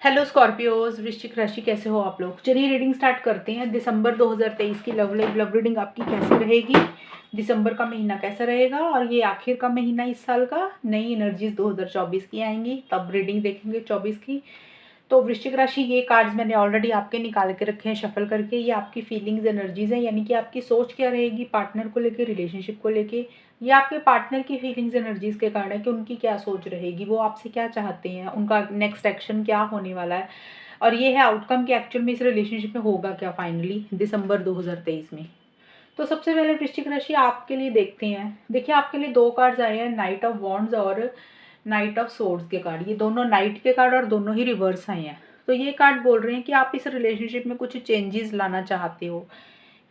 Hello Scorpios, वृश्चिक राशि कैसे हो आप लोग। चलिए रीडिंग स्टार्ट करते हैं। दिसंबर 2023 की लव रीडिंग आपकी कैसी रहेगी, दिसंबर का महीना कैसा रहेगा और ये आखिर का महीना इस साल का नई एनर्जीज 2024 की आएंगी, तब रीडिंग देखेंगे 24 की। तो वृश्चिक राशि, ये कार्ड्स मैंने ऑलरेडी आपके निकाल के रखे हैं शफल करके। ये आपकी फीलिंग्स एनर्जीज है, यानी कि आपकी सोच क्या रहेगी पार्टनर को लेके, रिलेशनशिप को लेके। ये आपके पार्टनर की फीलिंग्स एनर्जीज के कारण है कि उनकी क्या सोच रहेगी, वो आपसे क्या चाहते हैं, उनका नेक्स्ट एक्शन क्या होने वाला है, और ये है आउटकम कि एक्चुअल में इस रिलेशनशिप में होगा क्या फाइनली दिसंबर 2023 में। तो सबसे पहले वृश्चिक राशि आपके लिए देखते हैं। देखिए, आपके लिए दो कार्ड्स आए हैं, नाइट ऑफ वॉन्ड्स और नाइट ऑफ सोर्ड्स के कार्ड। ये दोनों नाइट के कार्ड और दोनों ही रिवर्स आए हैं। तो ये कार्ड बोल रहे हैं कि आप इस रिलेशनशिप में कुछ चेंजेस लाना चाहते हो,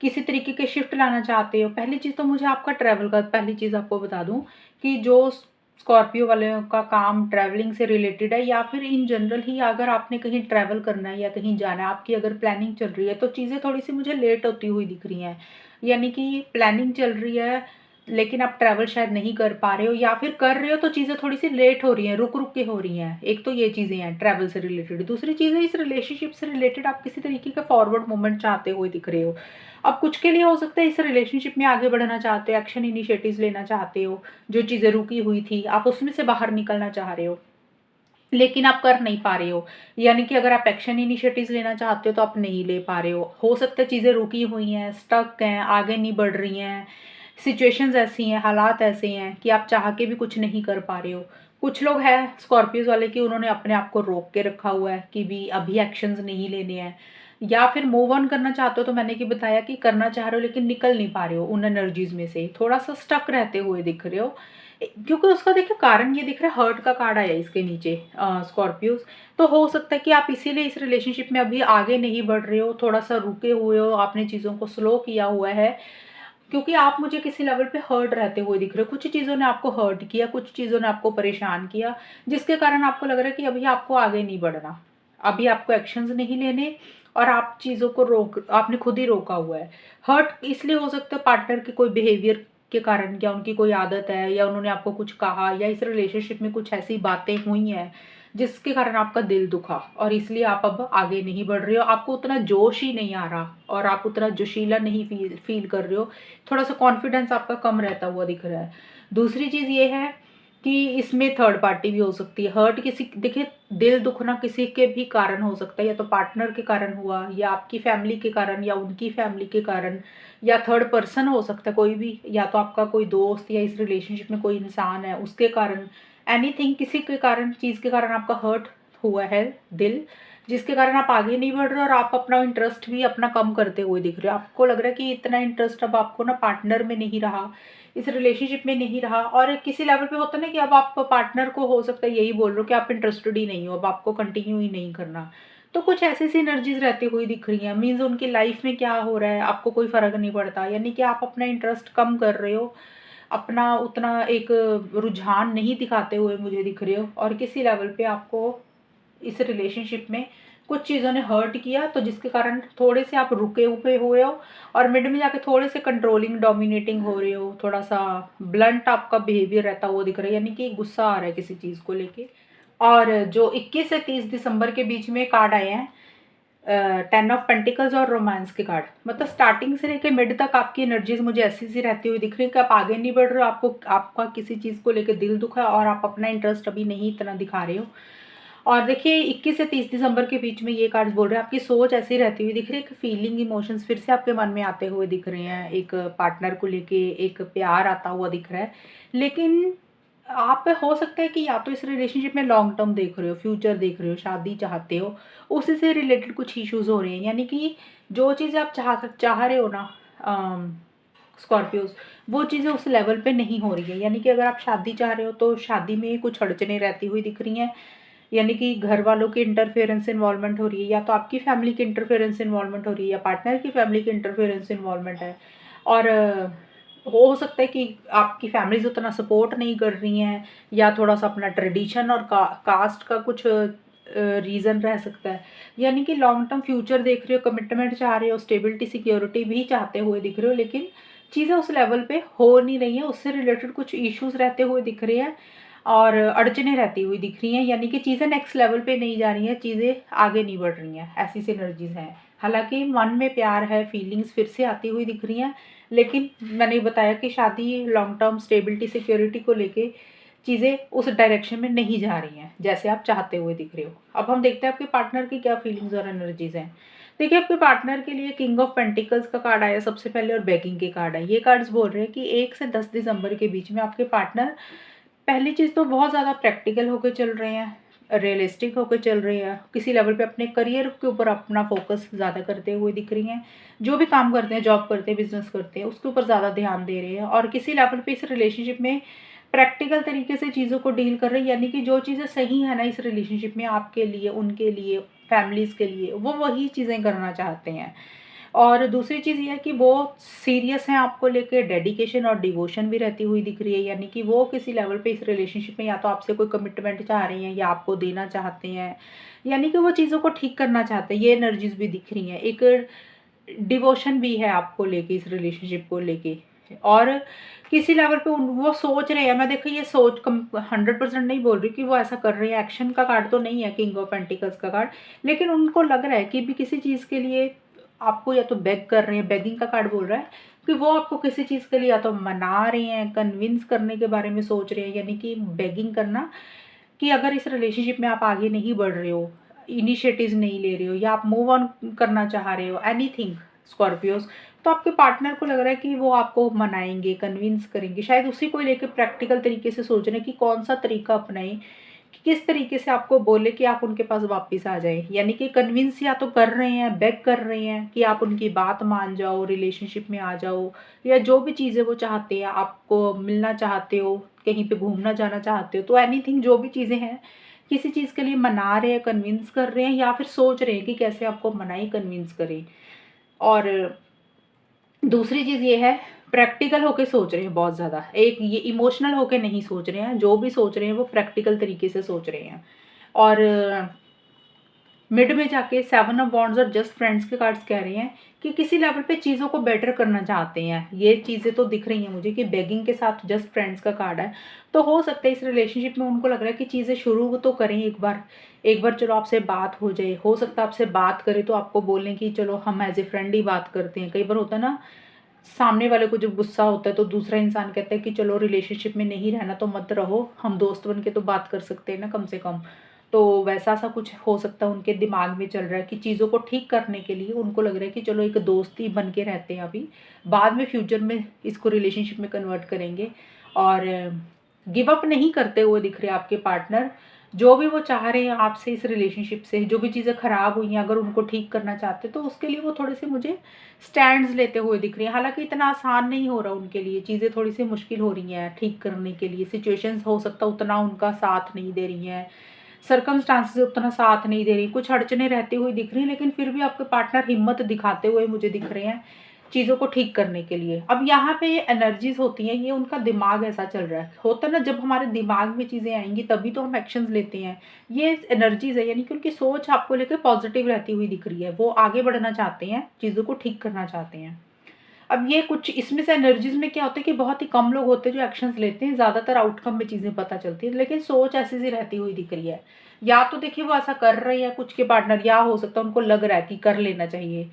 किसी तरीके के शिफ्ट लाना चाहते हो। पहली चीज़ तो मुझे आपका ट्रैवल का, पहली चीज़ आपको बता दूं कि जो स्कॉर्पियो वाले का काम ट्रैवलिंग से रिलेटेड है, या फिर इन जनरल ही अगर आपने कहीं ट्रैवल करना है या कहीं जाना है, आपकी अगर प्लानिंग चल रही है, तो चीज़ें थोड़ी सी मुझे लेट होती हुई दिख रही हैं। यानी कि प्लानिंग चल रही है लेकिन आप ट्रैवल शायद नहीं कर पा रहे हो, या फिर कर रहे हो तो चीज़ें थोड़ी सी लेट हो रही हैं, रुक रुक के हो रही हैं। एक तो ये चीज़ें हैं ट्रैवल से रिलेटेड। दूसरी चीज़ है, इस रिलेशनशिप से रिलेटेड आप किसी तरीके का फॉरवर्ड मूवमेंट चाहते हुए दिख रहे हो। अब कुछ के लिए हो सकता है इस रिलेशनशिप में आगे बढ़ना चाहते हो, एक्शन इनिशिएटिव्स लेना चाहते हो, जो चीज़ें रुकी हुई थी आप उसमें से बाहर निकलना चाह रहे हो लेकिन आप कर नहीं पा रहे हो। यानी कि अगर आप एक्शन इनिशिएटिव्स लेना चाहते हो तो आप नहीं ले पा रहे हो सकता है चीज़ें रुकी हुई हैं, स्टक हैं, आगे नहीं बढ़ रही हैं। सिचुएशंस ऐसी हैं, हालात ऐसे हैं कि आप चाह के भी कुछ नहीं कर पा रहे हो। कुछ लोग हैं स्कॉर्पियोज वाले कि उन्होंने अपने आप को रोक के रखा हुआ है कि भी अभी एक्शंस नहीं लेने हैं, या फिर मूव ऑन करना चाहते हो तो मैंने कि बताया कि करना चाह रहे हो लेकिन निकल नहीं पा रहे हो उन एनर्जीज में से, थोड़ा सा स्टक रहते हुए दिख रहे हो। क्योंकि उसका देखिए कारण ये दिख रहा है, हर्ट का कार्ड आया इसके नीचे स्कॉर्पियोज। तो हो सकता है कि आप इसीलिए इस रिलेशनशिप में अभी आगे नहीं बढ़ रहे हो, थोड़ा सा रुके हुए हो, आपने चीज़ों को स्लो किया हुआ है, क्योंकि आप मुझे किसी लेवल पे हर्ट रहते हुए दिख रहे हो। कुछ चीज़ों ने आपको हर्ट किया, कुछ चीज़ों ने आपको परेशान किया, जिसके कारण आपको लग रहा है कि अभी आपको आगे नहीं बढ़ना, अभी आपको एक्शंस नहीं लेने, और आप चीज़ों को रोक, आपने खुद ही रोका हुआ है। हर्ट इसलिए हो सकता है पार्टनर के कोई बिहेवियर के कारण, या उनकी कोई आदत है, या उन्होंने आपको कुछ कहा, या इस रिलेशनशिप में कुछ ऐसी बातें हुई हैं जिसके कारण आपका दिल दुखा, और इसलिए आप अब आगे नहीं बढ़ रहे हो। आपको उतना जोश ही नहीं आ रहा और आप उतना जोशीला नहीं फील कर रहे हो। थोड़ा सा कॉन्फिडेंस आपका कम रहता हुआ दिख रहा है। दूसरी चीज़ ये है कि इसमें थर्ड पार्टी भी हो सकती है। हर्ट किसी, देखिए दिल दुखना किसी के भी कारण हो सकता है, या तो पार्टनर के कारण हुआ, या आपकी फैमिली के कारण, या उनकी फैमिली के कारण, या थर्ड पर्सन हो सकता है कोई भी, या तो आपका कोई दोस्त, या इस रिलेशनशिप में कोई इंसान है उसके कारण। एनीथिंग, किसी के कारण, चीज़ के कारण आपका हर्ट हुआ है दिल, जिसके कारण आप आगे नहीं बढ़ रहे, और आप अपना इंटरेस्ट भी अपना कम करते हुए दिख रहे हो। आपको लग रहा है कि इतना इंटरेस्ट अब आपको ना पार्टनर में नहीं रहा, इस रिलेशनशिप में नहीं रहा, और किसी लेवल पे होता है ना कि अब आप पार्टनर को हो सकता है यही बोल रहे हो कि आप इंटरेस्टेड ही नहीं हो, अब आपको कंटिन्यू ही नहीं करना। तो कुछ ऐसी सी एनर्जीज रहती हुई दिख रही हैं, मीन्स उनकी लाइफ में क्या हो रहा है आपको कोई फर्क नहीं पड़ता, यानी कि आप अपना इंटरेस्ट कम कर रहे हो, अपना उतना एक रुझान नहीं दिखाते हुए मुझे दिख रहे हो, और किसी लेवल पे आपको इस रिलेशनशिप में कुछ चीज़ों ने हर्ट किया, तो जिसके कारण थोड़े से आप रुके हुए हो, और मिड में जाके थोड़े से कंट्रोलिंग डोमिनेटिंग हो रहे हो, थोड़ा सा ब्लंट आपका बिहेवियर रहता हुआ दिख रहा है, यानी कि गुस्सा आ रहा है किसी चीज़ को लेके। और जो 21 से 30 दिसंबर के बीच में कार्ड आए हैं, 10 ऑफ पेंटिकल्स और रोमांस के कार्ड, मतलब स्टार्टिंग से लेके मिड तक आपकी एनर्जीज मुझे ऐसी सी रहती हुई दिख रही है कि आप आगे नहीं बढ़ रहे हो, आपको आपका किसी चीज़ को लेके दिल दुखा है, और आप अपना इंटरेस्ट अभी नहीं इतना दिखा रहे हो। और देखिए 21 से 30 दिसंबर के बीच में ये कार्ड्स बोल रहे हैं आपकी सोच ऐसी रहती हुई दिख रही है कि फीलिंग इमोशंस फिर से आपके मन में आते हुए दिख रहे हैं, एक पार्टनर को लेके एक प्यार आता हुआ दिख रहा है। लेकिन आप हो सकता है कि या तो इस रिलेशनशिप में लॉन्ग टर्म देख रहे हो, फ्यूचर देख रहे हो, शादी चाहते हो, उसी से रिलेटेड कुछ इश्यूज हो रहे हैं, यानी कि जो चीज़ें आप चाह रहे हो ना स्कॉर्पियोज, वो चीज़ें उस लेवल पे नहीं हो रही है। यानी कि अगर आप शादी चाह रहे हो तो शादी में कुछ अड़चने रहती हुई दिख रही हैं, यानी कि घर वालों की इंटरफेरेंस इन्वॉल्वमेंट हो रही है, या तो आपकी फैमिली की इंटरफेरेंस इन्वॉल्वमेंट हो रही है, या पार्टनर की फैमिली की इंटरफेरेंस इन्वॉल्वमेंट है। और हो सकता है कि आपकी फैमिलीज उतना सपोर्ट नहीं कर रही हैं, या थोड़ा सा अपना ट्रेडिशन और कास्ट का कुछ रीज़न रह सकता है। यानी कि लॉन्ग टर्म फ्यूचर देख रहे हो, कमिटमेंट चाह रहे हो, स्टेबिलिटी सिक्योरिटी भी चाहते हुए दिख रहे हो, लेकिन चीज़ें उस लेवल पे हो नहीं रही हैं, उससे रिलेटेड कुछ इश्यूज रहते हुए दिख रहे हैं। और अड़चने रहती हुई दिख रही हैं, यानी कि चीज़ें नेक्स्ट लेवल पे नहीं जा रही हैं, चीज़ें आगे नहीं बढ़ रही हैं, ऐसी सी एनर्जीज हैं। हालांकि मन में प्यार है, फीलिंग्स फिर से आती हुई दिख रही हैं, लेकिन मैंने बताया कि शादी, लॉन्ग टर्म स्टेबिलिटी, सिक्योरिटी को लेके चीज़ें उस डायरेक्शन में नहीं जा रही हैं जैसे आप चाहते हुए दिख रहे हो। अब हम देखते हैं आपके पार्टनर की क्या फीलिंग्स और एनर्जीज हैं। देखिए, आपके पार्टनर के लिए किंग ऑफ पेंटिकल्स का कार्ड आया सबसे पहले और बेगिंग के कार्ड है। ये कार्ड्स बोल रहे हैं कि 1 से 10 दिसंबर के बीच में आपके पार्टनर, पहली चीज़ तो बहुत ज़्यादा प्रैक्टिकल होकर चल रहे हैं, रियलिस्टिक होकर चल रही है, किसी लेवल पे अपने करियर के ऊपर अपना फोकस ज़्यादा करते हुए दिख रही हैं। जो भी काम करते हैं, जॉब करते हैं, बिजनेस करते हैं, उसके ऊपर ज़्यादा ध्यान दे रहे हैं और किसी लेवल पे इस रिलेशनशिप में प्रैक्टिकल तरीके से चीज़ों को डील कर रहे हैं, यानी कि जो चीज़ें सही है ना इस रिलेशनशिप में आपके लिए, उनके लिए, फैमिलीज़ के लिए, वो वही चीज़ें करना चाहते हैं। और दूसरी चीज़ ये है कि वो सीरियस हैं आपको लेके, डेडिकेशन और डिवोशन भी रहती हुई दिख रही है, यानी कि वो किसी लेवल पे इस रिलेशनशिप में या तो आपसे कोई कमिटमेंट चाह रही हैं या आपको देना चाहते हैं, यानी कि वो चीज़ों को ठीक करना चाहते हैं। ये एनर्जीज भी दिख रही हैं, एक डिवोशन भी है आपको लेके, इस रिलेशनशिप को लेके। और किसी लेवल पे वो सोच रहे हैं, मैं देखो ये सोच कम 100% नहीं बोल रही कि वो ऐसा कर रहे हैं, एक्शन का कार्ड तो नहीं है किंग ऑफ पेंटिकल्स का कार्ड, लेकिन उनको लग रहा है कि भी किसी चीज़ के लिए आपको या तो बेग कर रहे हैं, बेगिंग का कार्ड बोल रहा है कि वो आपको किसी चीज़ के लिए या तो मना रहे हैं, कन्विंस करने के बारे में सोच रहे हैं, यानी कि बेगिंग करना कि अगर इस रिलेशनशिप में आप आगे नहीं बढ़ रहे हो, इनिशिएटिव्स नहीं ले रहे हो या आप मूव ऑन करना चाह रहे हो, एनीथिंग स्कॉर्पियोज, तो आपके पार्टनर को लग रहा है कि वो आपको मनाएंगे, कन्विंस करेंगे, शायद उसी को लेकर प्रैक्टिकल तरीके से सोच रहे हैं कि कौन सा तरीका अपनाएं, कि किस तरीके से आपको बोले कि आप उनके पास वापस आ जाएं, यानी कि कन्विंस या तो कर रहे हैं, बेग कर रहे हैं कि आप उनकी बात मान जाओ, रिलेशनशिप में आ जाओ, या जो भी चीज़ें वो चाहते हैं, आपको मिलना चाहते हो, कहीं पे घूमना जाना चाहते हो, तो एनीथिंग जो भी चीज़ें हैं, किसी चीज़ के लिए मना रहे हैं, कन्विंस कर रहे हैं, या फिर सोच रहे हैं कि कैसे आपको मनाई, कन्विंस करें। और दूसरी चीज़ ये है, प्रैक्टिकल होके सोच रहे हैं बहुत ज़्यादा, एक ये इमोशनल होके नहीं सोच रहे हैं, जो भी सोच रहे हैं वो प्रैक्टिकल तरीके से सोच रहे हैं। और मिड में जाके 7 ऑफ वॉन्ड्स और जस्ट फ्रेंड्स के कार्ड्स कह रहे हैं कि किसी लेवल पे चीज़ों को बेटर करना चाहते हैं। ये चीज़ें तो दिख रही हैं मुझे कि बेगिंग के साथ जस्ट फ्रेंड्स का कार्ड है, तो हो सकता है इस रिलेशनशिप में उनको लग रहा है कि चीज़ें शुरू तो करें एक बार चलो आपसे बात हो जाए, हो सकता है आपसे बात करें तो आपको बोलें कि चलो हम एज ए फ्रेंड ही बात करते हैं। कई बार होता है ना, सामने वाले को जब गुस्सा होता है तो दूसरा इंसान कहता है कि चलो रिलेशनशिप में नहीं रहना तो मत रहो, हम दोस्त बन के तो बात कर सकते हैं ना कम से कम। तो वैसा सा कुछ हो सकता है उनके दिमाग में चल रहा है कि चीज़ों को ठीक करने के लिए उनको लग रहा है कि चलो एक दोस्ती बन के रहते हैं अभी, बाद में फ्यूचर में इसको रिलेशनशिप में कन्वर्ट करेंगे। और गिव अप नहीं करते हुए दिख रहे हैं आपके पार्टनर, जो भी वो चाह रहे हैं आपसे इस रिलेशनशिप से, जो भी चीज़ें ख़राब हुई हैं अगर उनको ठीक करना चाहते हैं तो उसके लिए वो थोड़े से मुझे स्टैंड्स लेते हुए दिख रही हैं। हालांकि इतना आसान नहीं हो रहा उनके लिए, चीज़ें थोड़ी सी मुश्किल हो रही हैं ठीक करने के लिए, सिचुएशंस हो सकता है उतना उनका साथ नहीं दे रही हैं, सर्कमस्टांसेस उतना साथ नहीं दे रही, कुछ अड़चने रहती हुई दिख रही हैं, लेकिन फिर भी आपके पार्टनर हिम्मत दिखाते हुए मुझे दिख रहे हैं चीज़ों को ठीक करने के लिए। अब यहाँ पे ये एनर्जीज होती हैं, ये उनका दिमाग ऐसा चल रहा है, होता है ना जब हमारे दिमाग में चीज़ें आएंगी तभी तो हम एक्शंस लेते हैं। ये एनर्जीज है, यानी कि उनकी सोच आपको लेकर पॉजिटिव रहती हुई दिख रही है, वो आगे बढ़ना चाहते हैं, चीज़ों को ठीक करना चाहते हैं। अब ये कुछ इसमें से एनर्जीज में क्या होता है कि बहुत ही कम लोग होते हैं जो एक्शंस लेते हैं, ज़्यादातर आउटकम में चीज़ें पता चलती है, लेकिन सोच ऐसी सी रहती हुई दिख रही है। या तो देखिए वो ऐसा कर रही है कुछ के पार्टनर, या हो सकता है उनको लग रहा है कि कर लेना चाहिए,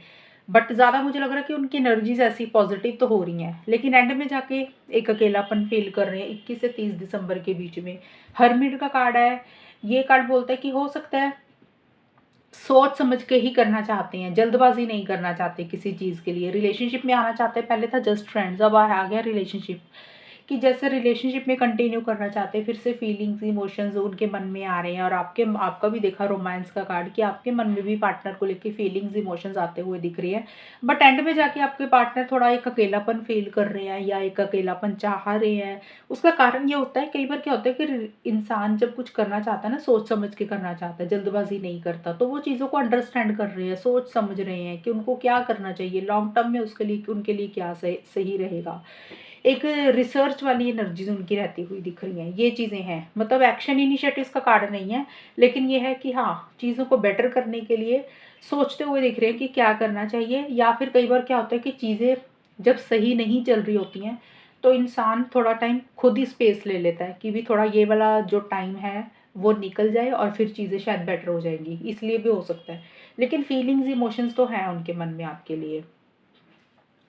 बट ज़्यादा मुझे लग रहा है कि उनकी एनर्जीज ऐसी पॉजिटिव तो हो रही हैं, लेकिन एंड में जाके एक अकेलापन फील कर रहे हैं 21 से 30 दिसंबर के बीच में। हरमिट का कार्ड है, ये कार्ड बोलता है कि हो सकता है सोच समझ के ही करना चाहते हैं, जल्दबाजी नहीं करना चाहते किसी चीज़ के लिए, रिलेशनशिप में आना चाहते हैं। पहले था जस्ट फ्रेंड्स, अब आ गया रिलेशनशिप, कि जैसे रिलेशनशिप में कंटिन्यू करना चाहते हैं, फिर से फीलिंग्स, इमोशंस उनके मन में आ रहे हैं। और आपका भी देखा रोमांस का कार्ड कि आपके मन में भी पार्टनर को लेके फीलिंग्स, इमोशंस आते हुए दिख रही है, बट एंड में जाके आपके पार्टनर थोड़ा एक अकेलापन फील कर रहे हैं या एक अकेलापन चाह रहे हैं। उसका कारण ये होता है, कई बार क्या होता है कि इंसान जब कुछ करना चाहता है ना, सोच समझ के करना चाहता है, जल्दबाजी नहीं करता, तो वो चीज़ों को अंडरस्टैंड कर रहे हैं, सोच समझ रहे हैं कि उनको क्या करना चाहिए लॉन्ग टर्म में, उसके लिए उनके लिए क्या सही रहेगा। एक रिसर्च वाली एनर्जीज उनकी रहती हुई दिख रही हैं, ये चीज़ें हैं। मतलब एक्शन इनिशिएटिव्स का कार्ड नहीं है, लेकिन ये है कि हाँ, चीज़ों को बेटर करने के लिए सोचते हुए दिख रहे हैं कि क्या करना चाहिए। या फिर कई बार क्या होता है कि चीज़ें जब सही नहीं चल रही होती हैं तो इंसान थोड़ा टाइम खुद ही स्पेस ले लेता है कि भी थोड़ा ये वाला जो टाइम है वो निकल जाए और फिर चीज़ें शायद बेटर हो जाएंगी, इसलिए भी हो सकता है। लेकिन फीलिंग्स इमोशंस तो हैं उनके मन में आपके लिए।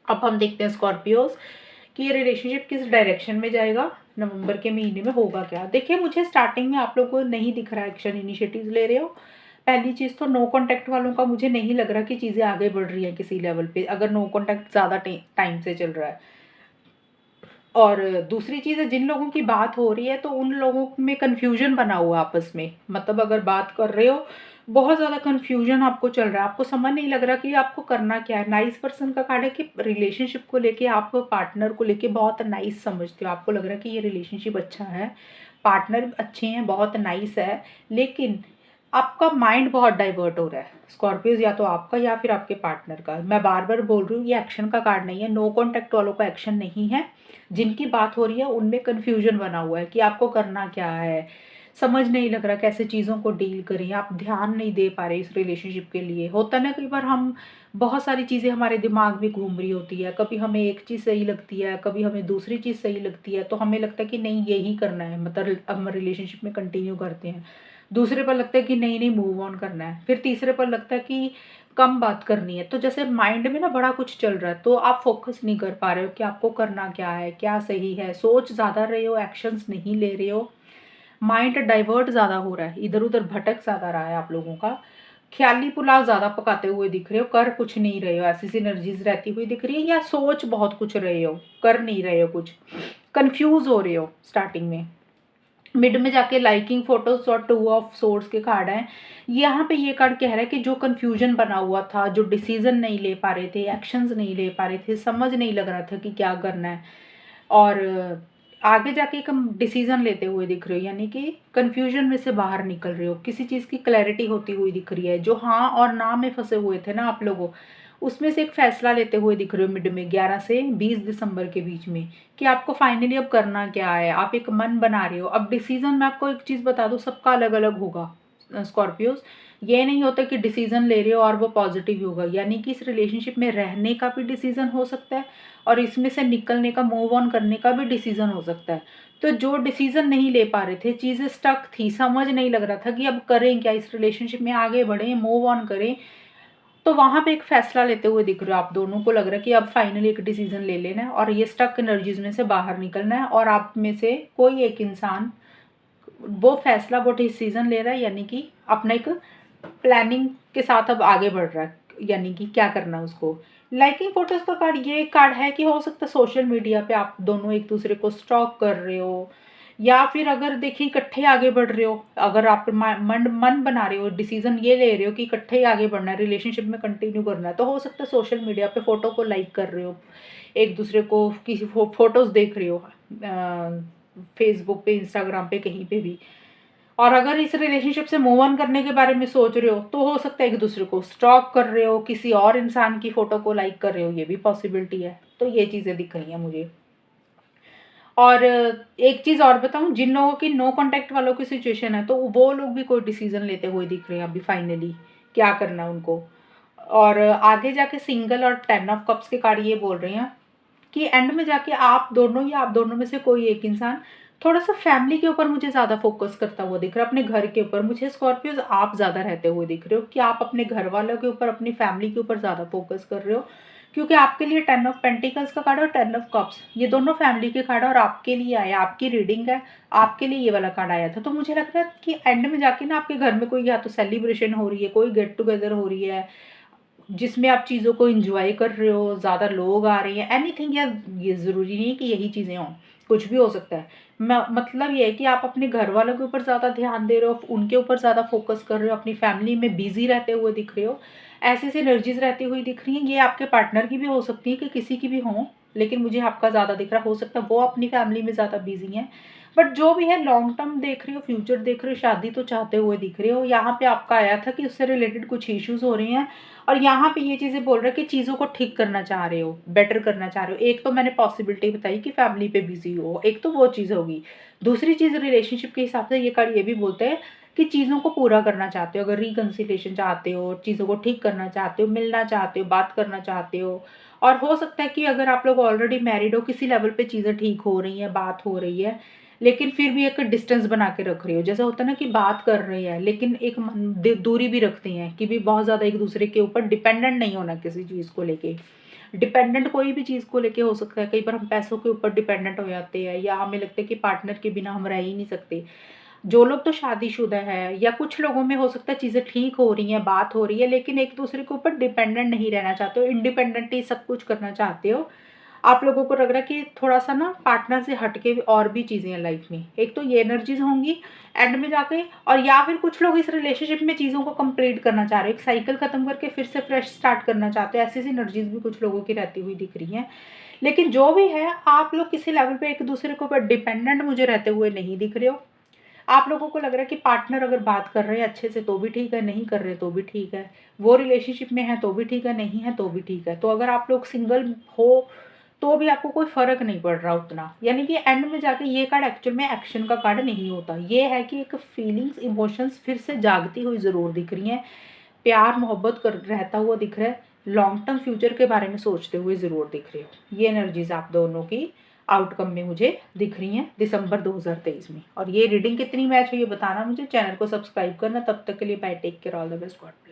अब हम देखते हैं स्कॉर्पियोज कि ये रिलेशनशिप किस डायरेक्शन में जाएगा, नवंबर के महीने में होगा क्या। देखिए, मुझे स्टार्टिंग में आप लोगों को नहीं दिख रहा एक्शन इनिशिएटिव्स ले रहे हो। पहली चीज़ तो नो कॉन्टैक्ट वालों का मुझे नहीं लग रहा कि चीज़ें आगे बढ़ रही हैं किसी लेवल पे, अगर नो कॉन्टैक्ट ज़्यादा टाइम से चल रहा है। और दूसरी चीज़ है, जिन लोगों की बात हो रही है तो उन लोगों में कन्फ्यूजन बना हुआ आपस में, मतलब अगर बात कर रहे हो बहुत ज़्यादा कन्फ्यूजन आपको चल रहा है, आपको समझ नहीं लग रहा कि आपको करना क्या है। नाइस पर्सन का कार्ड है कि रिलेशनशिप को लेके, आप पार्टनर को लेके बहुत नाइस समझते हो, आपको लग रहा है कि ये रिलेशनशिप अच्छा है, पार्टनर अच्छे हैं, बहुत नाइस है, लेकिन आपका माइंड बहुत डाइवर्ट हो रहा है स्कॉर्पियोज, या तो आपका या फिर आपके पार्टनर का। मैं बार बार बोल रही हूँ, ये एक्शन का कार्ड नहीं है, नो कॉन्टैक्ट वालों का एक्शन नहीं है। जिनकी बात हो रही है उनमें कन्फ्यूजन बना हुआ है कि आपको करना क्या है, समझ नहीं लग रहा कैसे चीज़ों को डील करें, आप ध्यान नहीं दे पा रहे इस रिलेशनशिप के लिए। होता ना कई बार हम बहुत सारी चीज़ें हमारे दिमाग में घूम रही होती है, कभी हमें एक चीज़ सही लगती है, कभी हमें दूसरी चीज़ सही लगती है, तो हमें लगता है कि नहीं यही करना है, मतलब हम रिलेशनशिप में कंटिन्यू करते हैं। दूसरे पर लगता है कि नहीं नहीं मूव ऑन करना है, फिर तीसरे पर लगता है कि कम बात करनी है। तो जैसे माइंड में ना बड़ा कुछ चल रहा है, तो आप फोकस नहीं कर पा रहे हो कि आपको करना क्या है, क्या सही है, सोच ज़्यादा रहे हो, एक्शंस नहीं ले रहे हो, माइंड डाइवर्ट ज़्यादा हो रहा है, इधर उधर भटक ज़्यादा रहा है आप लोगों का। ख्याली पुलाव ज़्यादा पकाते हुए दिख रहे हो, कर कुछ नहीं रहे हो, ऐसी सी एनर्जीज रहती हुई दिख रही है, या सोच बहुत कुछ रहे हो, कर नहीं रहे हो कुछ, कंफ्यूज हो रहे हो स्टार्टिंग में। मिड में जाके लाइकिंग फोटोज और टू ऑफ सोर्ड्स के कार्ड हैं। यहाँ पे ये कार्ड कह रहा है कि जो कंफ्यूजन बना हुआ था, जो डिसीजन नहीं ले पा रहे थे, एक्शंस नहीं ले पा रहे थे, समझ नहीं लग रहा था कि क्या करना है, और आगे जाके एक डिसीजन लेते हुए दिख रहे हो, यानी कि कंफ्यूजन में से बाहर निकल रहे हो, किसी चीज़ की क्लैरिटी होती हुई दिख रही है। जो हाँ और ना में फंसे हुए थे ना आप लोगों, उसमें से एक फैसला लेते हुए दिख रहे हो मिड में 11 से 20 दिसंबर के बीच में, कि आपको फाइनली अब करना क्या है, आप एक मन बना रहे हो। अब डिसीजन, मैं आपको एक चीज़ बता दूँ, सबका अलग अलग होगा स्कॉर्पियोज। ये नहीं होता कि डिसीजन ले रहे हो और वो पॉजिटिव ही होगा, यानी कि इस रिलेशनशिप में रहने का भी डिसीजन हो सकता है और इसमें से निकलने का, मूव ऑन करने का भी डिसीजन हो सकता है। तो जो डिसीजन नहीं ले पा रहे थे, चीज़ें स्टक थी, समझ नहीं लग रहा था कि अब करें क्या, इस रिलेशनशिप में आगे बढ़ें, मूव ऑन करें, तो वहाँ पे एक फैसला लेते हुए दिख रहे हो। आप दोनों को लग रहा है कि अब फाइनली एक डिसीजन ले लेना है और ये स्टक एनर्जीज में से बाहर निकलना है, और आप में से कोई एक इंसान वो फैसला, वो डिसीजन ले रहा है, यानी कि अपना एक प्लानिंग के साथ अब आगे बढ़ रहा है, यानी कि क्या करना है उसको। लाइकिंग फोटोज का कार्ड ये कार्ड है कि हो सकता है सोशल मीडिया पे आप दोनों एक दूसरे को स्टॉक कर रहे हो, या फिर अगर देखिए इकट्ठे आगे बढ़ रहे हो, अगर आप मन बना रहे हो, डिसीजन ये ले रहे हो कि इकट्ठे ही आगे बढ़ना है, रिलेशनशिप में कंटिन्यू करना है, तो हो सकता है सोशल मीडिया पे फोटो को लाइक कर रहे हो, एक दूसरे को किसी फोटोज देख रहे हो, फेसबुक पे, इंस्टाग्राम पे, कहीं पे भी। और अगर इस रिलेशनशिप से मूव ऑन करने के बारे में सोच रहे हो, तो हो सकता है एक दूसरे को स्टॉक कर रहे हो, किसी और इंसान की फोटो को लाइक कर रहे हो, ये भी पॉसिबिलिटी है। तो ये चीज़ें दिख रही हैं मुझे। और एक चीज़ और बताऊं, जिन लोगों की नो कांटेक्ट वालों की सिचुएशन है, तो वो लोग भी कोई डिसीजन लेते हुए दिख रहे हैं अभी फाइनली, क्या करना है उनको। और आगे जाके सिंगल और 10 ऑफ कप्स के कार्ड ये बोल रहे हैं कि एंड में जाके आप दोनों या आप दोनों में से कोई एक इंसान थोड़ा सा फैमिली के ऊपर मुझे ज़्यादा फोकस करता हुआ दिख रहा है, अपने घर के ऊपर। मुझे स्कॉर्पियोज आप ज़्यादा रहते हुए दिख रहे हो कि आप अपने घर वालों के ऊपर, अपनी फैमिली के ऊपर ज़्यादा फोकस कर रहे हो, क्योंकि आपके लिए 10 ऑफ पेंटिकल्स का कार्ड और 10 ऑफ कप्स, ये दोनों फैमिली के कार्ड और आपके लिए आया, आपकी रीडिंग है, आपके लिए ये वाला कार्ड आया था। तो मुझे लग रहा है कि एंड में जाके ना आपके घर में कोई या तो सेलिब्रेशन हो रही है, कोई गेट टुगेदर हो रही है, जिसमें आप चीज़ों को एंजॉय कर रहे हो, ज़्यादा लोग आ रहे हैं, एनीथिंग, या ये ज़रूरी नहीं कि यही चीज़ें हों, कुछ भी हो सकता है। मतलब ये है कि आप अपने घर वालों के ऊपर ज़्यादा ध्यान दे रहे हो, उनके ऊपर ज़्यादा फोकस कर रहे हो, अपनी फैमिली में बिजी रहते हुए दिख रहे हो, ऐसी सी एनर्जीज रहती हुई दिख रही हैं। ये आपके पार्टनर की भी हो सकती है कि किसी की भी हो, लेकिन मुझे आपका ज़्यादा दिख रहा, हो सकता है वो अपनी फैमिली में ज़्यादा बिजी हैं। बट जो भी है, लॉन्ग टर्म देख रहे हो, फ्यूचर देख रहे हो, शादी तो चाहते हुए दिख रहे हो। यहाँ पे आपका आया था कि उससे रिलेटेड कुछ इश्यूज हो रहे हैं, और यहाँ पे ये चीज़ें बोल रहे हैं कि चीज़ों को ठीक करना चाह रहे हो, बेटर करना चाह रहे हो। एक तो मैंने पॉसिबिलिटी बताई कि फैमिली पे बिजी हो, एक तो वो चीज़ होगी। दूसरी चीज़, रिलेशनशिप के हिसाब से ये कार्ड ये भी बोलते हैं कि चीज़ों को पूरा करना चाहते हो, अगर रिकन्सिलेशन चाहते हो, चीज़ों को ठीक करना चाहते हो, मिलना चाहते हो, बात करना चाहते हो, और हो सकता है कि अगर आप लोग ऑलरेडी मैरिड हो, किसी लेवल पे चीज़ें ठीक हो रही हैं, बात हो रही है, लेकिन फिर भी एक डिस्टेंस बना के रख रहे हो। जैसा होता है ना कि बात कर रहे हैं लेकिन एक दूरी भी रखते हैं कि भी बहुत ज़्यादा एक दूसरे के ऊपर डिपेंडेंट नहीं होना किसी चीज़ को लेके। डिपेंडेंट कोई भी चीज़ को लेके हो सकता है, कई बार हम पैसों के ऊपर डिपेंडेंट हो जाते हैं या हमें लगता है कि पार्टनर के बिना हम रह ही नहीं सकते। जो लोग तो शादीशुदा है या कुछ लोगों में हो सकता है चीज़ें ठीक हो रही हैं, बात हो रही है, लेकिन एक दूसरे के ऊपर डिपेंडेंट नहीं रहना चाहते हो, इंडिपेंडेंटली सब कुछ करना चाहते हो। आप लोगों को लग रहा है कि थोड़ा-सा ना पार्टनर से हट के भी और भी चीज़ें हैं लाइफ में। एक तो ये एनर्जीज़ होंगी एंड में जाके, और या फिर कुछ लोग इस रिलेशनशिप में चीज़ों को कंप्लीट करना चाह रहे हो, एक साइकिल खत्म करके फिर से फ्रेश स्टार्ट करना चाहते हो। ऐसी-ऐसी एनर्जीज़ भी कुछ लोगों की रहती हुई दिख रही हैं। लेकिन जो भी है, आप लोग किसी लेवल पे एक दूसरे के ऊपर डिपेंडेंट मुझे रहते हुए नहीं दिख रहे हो। आप लोगों को लग रहा है कि पार्टनर अगर बात कर रहे हैं अच्छे से तो भी ठीक है, नहीं कर रहे तो भी ठीक है। वो रिलेशनशिप में है तो भी ठीक है, नहीं है तो भी ठीक है। तो अगर आप लोग सिंगल हो तो भी आपको कोई फ़र्क नहीं पड़ रहा उतना। यानी कि एंड में जाके ये कार्ड एक्चुअल में एक्शन का कार्ड नहीं होता। ये है कि एक फीलिंग्स, इमोशंस फिर से जागती हुई ज़रूर दिख रही हैं। प्यार मोहब्बत कर रहता हुआ दिख रहा है। लॉन्ग टर्म फ्यूचर के बारे में सोचते हुए ज़रूर दिख रहे हो। ये एनर्जीज़ आप दोनों की आउटकम में मुझे दिख रही हैं दिसंबर 2023 में। और ये रीडिंग कितनी मैच हुई ये बताना मुझे, चैनल को सब्सक्राइब करना। तब तक के लिए bye, take care, all the best, God.